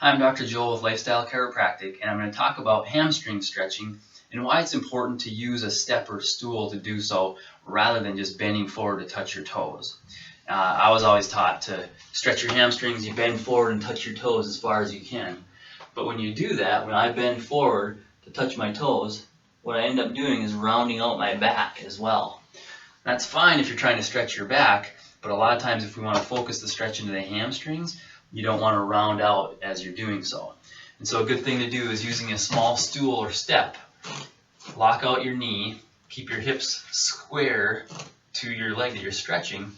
Hi, I'm Dr. Joel with Lifestyle Chiropractic, and I'm going to talk about hamstring stretching and why it's important to use a step or stool to do so rather than just bending forward to touch your toes. I was always taught to stretch your hamstrings, you bend forward and touch your toes as far as you can. But when you do that, when I bend forward to touch my toes, what I end up doing is rounding out my back as well. That's fine if you're trying to stretch your back, but a lot of times if we want to focus the stretch into the hamstrings, you don't want to round out as you're doing so. And so a good thing to do is using a small stool or step. Lock out your knee, keep your hips square to your leg that you're stretching,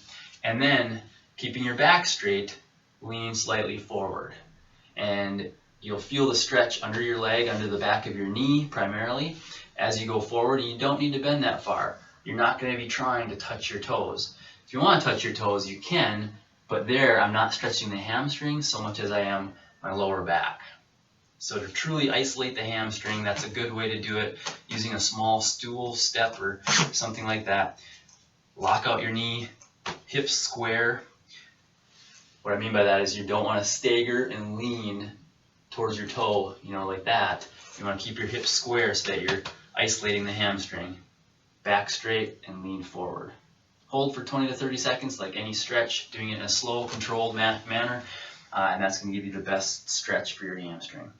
and then keeping your back straight, lean slightly forward. And you'll feel the stretch under your leg, under the back of your knee primarily, as you go forward. And you don't need to bend that far. You're not going to be trying to touch your toes. If you want to touch your toes, you can, but there I'm not stretching the hamstring so much as I am my lower back. So to truly isolate the hamstring, that's a good way to do it, using a small stool, step, or something like that. Lock out your knee, hips square. What I mean by that is you don't want to stagger and lean towards your toe, like that. You want to keep your hips square so that you're isolating the hamstring. Back straight and lean forward. Hold for 20 to 30 seconds like any stretch, doing it in a slow, controlled manner, and that's going to give you the best stretch for your hamstring.